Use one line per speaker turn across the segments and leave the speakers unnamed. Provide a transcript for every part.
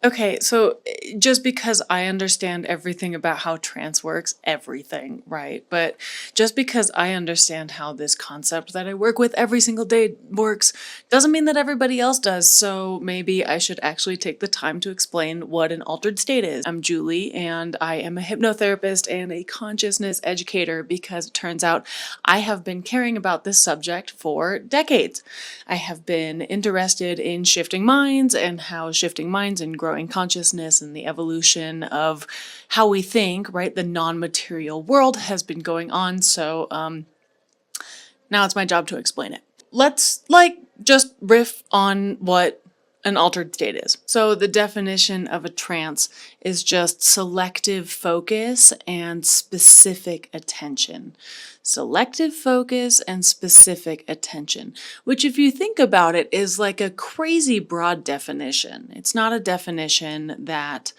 Okay, so just because I understand everything about how trance works, everything, right? But just because I understand how this concept that I work with every single day works, doesn't mean that everybody else does. So maybe I should actually take the time to explain what an altered state is. I'm Julie, and I am a hypnotherapist and a consciousness educator because it turns out I have been caring about this subject for decades. I have been interested in shifting minds and how shifting minds and growing consciousness and the evolution of how we think, right? The non-material world has been going on. So now it's my job to explain it. Let's just riff on what an altered state is. So the definition of a trance is just selective focus and specific attention. Selective focus and specific attention, which if you think about it is like a crazy broad definition. It's not a definition that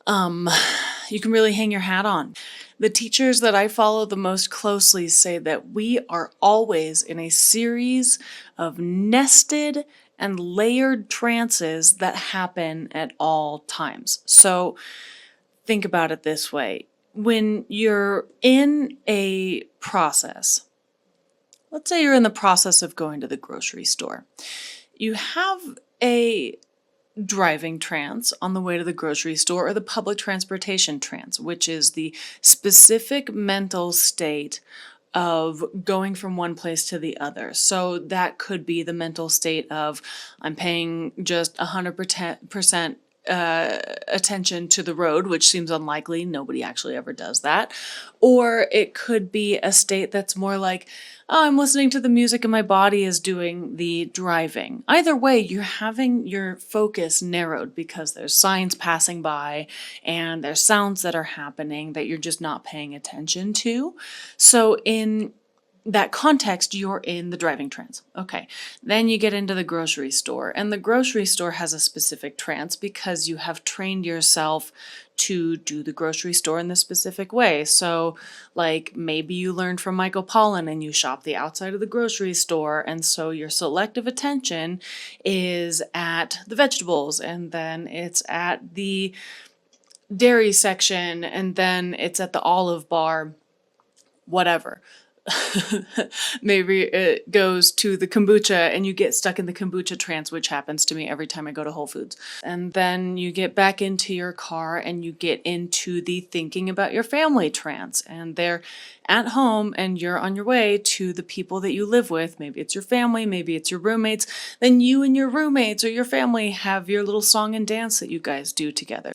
you can really hang your hat on. The teachers that I follow the most closely say that we are always in a series of nested and layered trances that happen at all times. So think about it this way. When you're in a process, let's say you're in the process of going to the grocery store, you have a driving trance on the way to the grocery store, or the public transportation trance, which is the specific mental state of going from one place to the other. So that could be the mental state of I'm paying just 100% attention to the road, which seems unlikely. Nobody actually ever does that. Or it could be a state that's more like, oh, I'm listening to the music and my body is doing the driving. Either way, you're having your focus narrowed because there's signs passing by and there's sounds that are happening that you're just not paying attention to. So in that context, you're in the driving trance. Okay, then you get into the grocery store, and the grocery store has a specific trance because you have trained yourself to do the grocery store in this specific way. So like maybe you learned from Michael Pollan and you shop the outside of the grocery store, and so your selective attention is at the vegetables, and then it's at the dairy section, and then it's at the olive bar, whatever. Maybe it goes to the kombucha and you get stuck in the kombucha trance, which happens to me every time I go to Whole Foods. And then you get back into your car and you get into the thinking about your family trance, and they're at home and you're on your way to the people that you live with. Maybe it's your family, maybe it's your roommates. Then you and your roommates or your family have your little song and dance that you guys do together.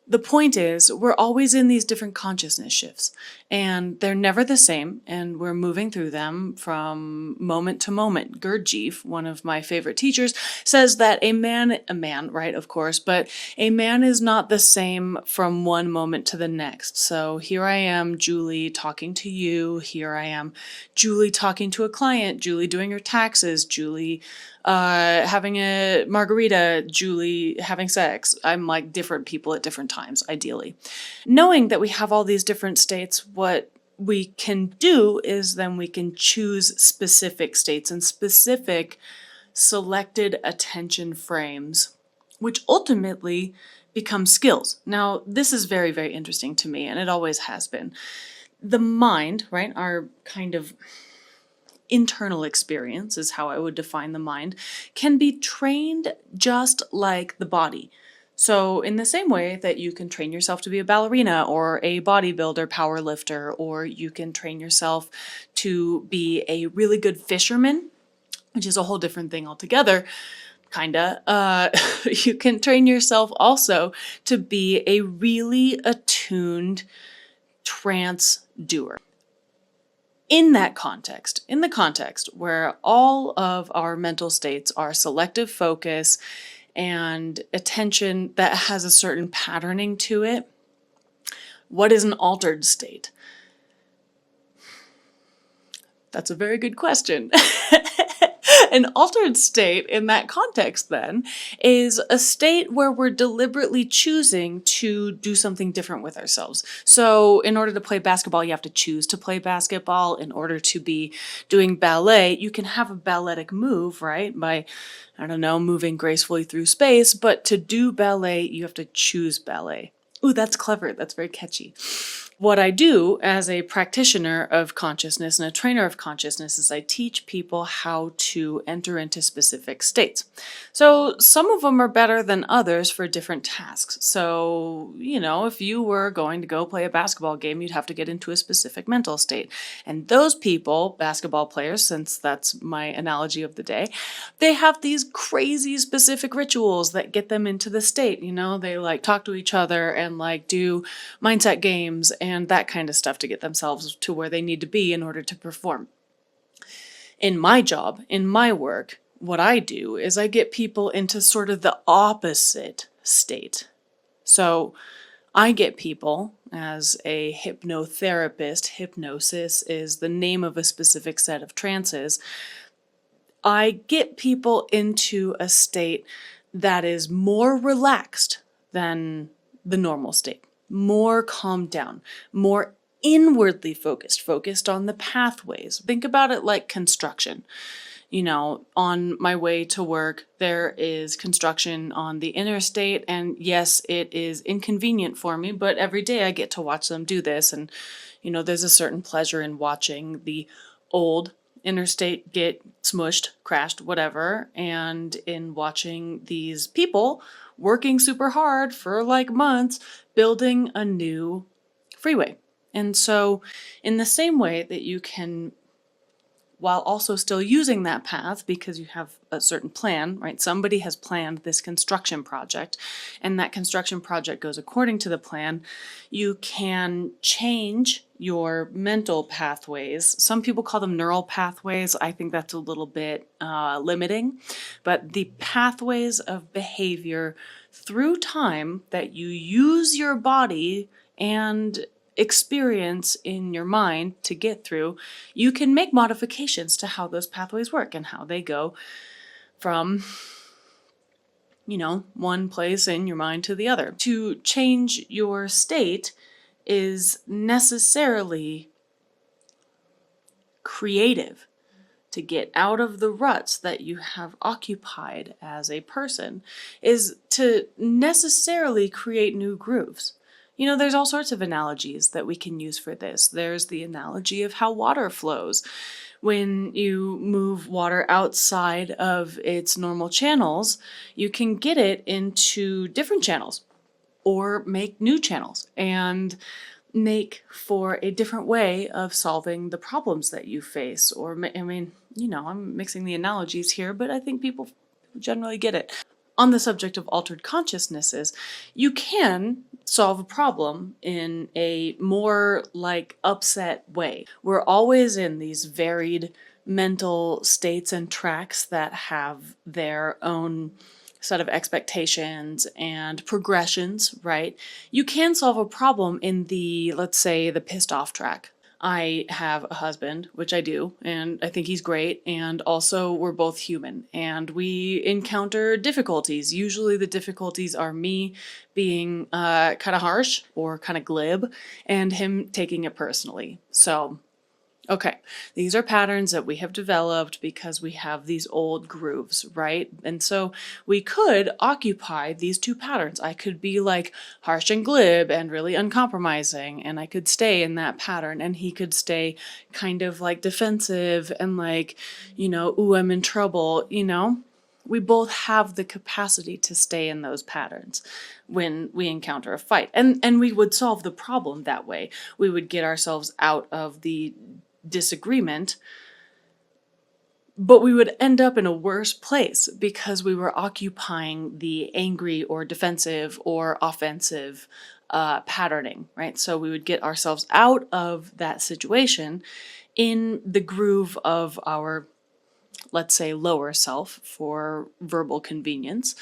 The point is, we're always in these different consciousness shifts, and they're never the same, and we're moving through them from moment to moment. Gurdjieff, one of my favorite teachers, says that a man, right, of course, but a man is not the same from one moment to the next. So here I am, Julie, talking to you. Here I am, Julie, talking to a client. Julie doing her taxes. Julie having a margarita, Julie having sex. I'm like different people at different times, ideally. Knowing that we have all these different states, what we can do is then we can choose specific states and specific selected attention frames, which ultimately become skills. Now, this is very, very interesting to me, and it always has been. The mind, right, our kind of internal experience is how I would define the mind, can be trained just like the body. So in the same way that you can train yourself to be a ballerina or a bodybuilder, power lifter, or you can train yourself to be a really good fisherman, which is a whole different thing altogether, kinda. You can train yourself also to be a really attuned trance doer. In that context, in the context where all of our mental states are selective focus and attention that has a certain patterning to it, what is an altered state? That's a very good question. An altered state in that context then is a state where we're deliberately choosing to do something different with ourselves. So in order to play basketball, you have to choose to play basketball. In order to be doing ballet, you can have a balletic move, right? By, I don't know, moving gracefully through space, but to do ballet, you have to choose ballet. Ooh, that's clever. That's very catchy. What I do as a practitioner of consciousness and a trainer of consciousness is I teach people how to enter into specific states. So some of them are better than others for different tasks. So, if you were going to go play a basketball game, you'd have to get into a specific mental state. And those people, basketball players, since that's my analogy of the day, they have these crazy specific rituals that get them into the state. They like talk to each other and like do mindset games and that kind of stuff to get themselves to where they need to be in order to perform. In my job, in my work, what I do is I get people into sort of the opposite state. So I get people, as a hypnotherapist, hypnosis is the name of a specific set of trances. I get people into a state that is more relaxed than the normal state, more calmed down, more inwardly focused on the pathways. Think about it like construction. On my way to work, there is construction on the interstate, and yes, it is inconvenient for me, but every day I get to watch them do this, and there's a certain pleasure in watching the old interstate get smushed, crashed, whatever, and in watching these people working super hard for like months building a new freeway. And so in the same way that you can, while also still using that path because you have a certain plan, right? Somebody has planned this construction project, and that construction project goes according to the plan. You can change your mental pathways. Some people call them neural pathways. I think that's a little bit limiting, but the pathways of behavior through time that you use your body and experience in your mind to get through, you can make modifications to how those pathways work and how they go from, one place in your mind to the other. To change your state is necessarily creative. To get out of the ruts that you have occupied as a person is to necessarily create new grooves. There's all sorts of analogies that we can use for this. There's the analogy of how water flows. When you move water outside of its normal channels, you can get it into different channels or make new channels and make for a different way of solving the problems that you face. Or, I'm mixing the analogies here, but I think people generally get it. On the subject of altered consciousnesses, you can solve a problem in a more like upset way. We're always in these varied mental states and tracks that have their own set of expectations and progressions, right? You can solve a problem in the, let's say, the pissed off track. I have a husband, which I do, and I think he's great, and also we're both human, and we encounter difficulties. Usually the difficulties are me being kind of harsh or kind of glib, and him taking it personally. So, okay, these are patterns that we have developed because we have these old grooves, right? And so we could occupy these two patterns. I could be like harsh and glib and really uncompromising, and I could stay in that pattern, and he could stay kind of like defensive and like, ooh, I'm in trouble, We both have the capacity to stay in those patterns when we encounter a fight. And we would solve the problem that way. We would get ourselves out of the disagreement, but we would end up in a worse place because we were occupying the angry or defensive or offensive patterning, right? So we would get ourselves out of that situation in the groove of our, let's say, lower self for verbal convenience.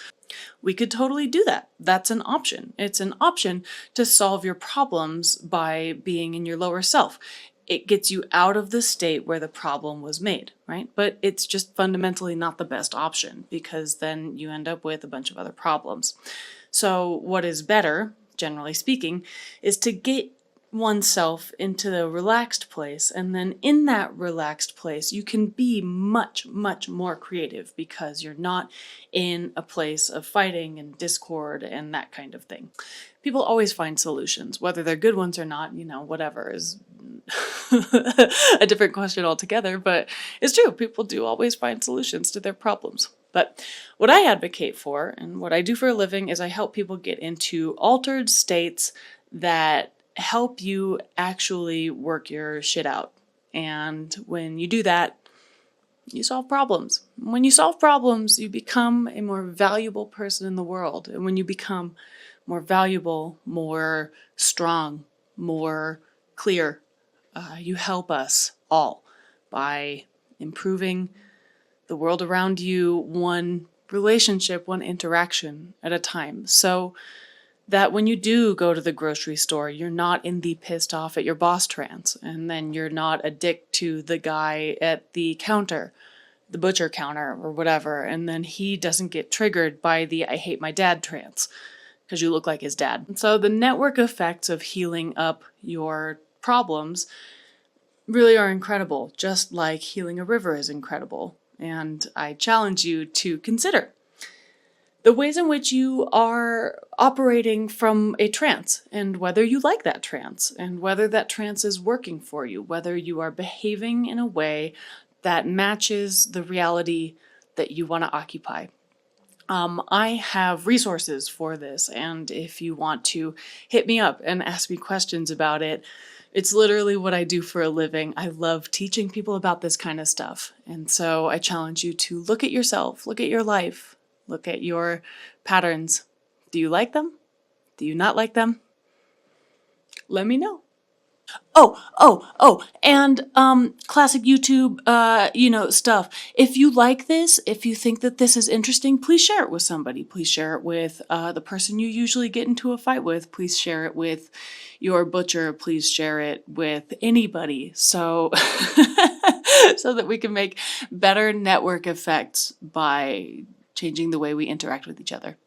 We could totally do that. That's an option. It's an option to solve your problems by being in your lower self. it gets you out of the state where the problem was made, right? But it's just fundamentally not the best option, because then you end up with a bunch of other problems. So what is better, generally speaking, is to get oneself into the relaxed place, and then in that relaxed place you can be much, much more creative, because you're not in a place of fighting and discord and that kind of thing. People always find solutions, whether they're good ones or not, whatever is a different question altogether, but it's true. People do always find solutions to their problems. But what I advocate for, and what I do for a living, is I help people get into altered states that help you actually work your shit out. And when you do that, you solve problems. When you solve problems, you become a more valuable person in the world. And when you become more valuable, more strong, more clear, you help us all by improving the world around you, one relationship, one interaction at a time. So that when you do go to the grocery store, you're not in the pissed off at your boss trance, and then you're not a dick to the guy at the counter, the butcher counter or whatever, and then he doesn't get triggered by the I hate my dad trance because you look like his dad. And so the network effects of healing up your problems really are incredible, just like healing a river is incredible. And I challenge you to consider the ways in which you are operating from a trance, and whether you like that trance, and whether that trance is working for you, whether you are behaving in a way that matches the reality that you want to occupy. I have resources for this, and if you want to hit me up and ask me questions about it, it's literally what I do for a living. I love teaching people about this kind of stuff. And so I challenge you to look at yourself, look at your life, look at your patterns. Do you like them? Do you not like them? Let me know. And classic YouTube, stuff. If you like this, if you think that this is interesting, please share it with somebody. Please share it with the person you usually get into a fight with. Please share it with your butcher. Please share it with anybody. So, so that we can make better network effects by changing the way we interact with each other.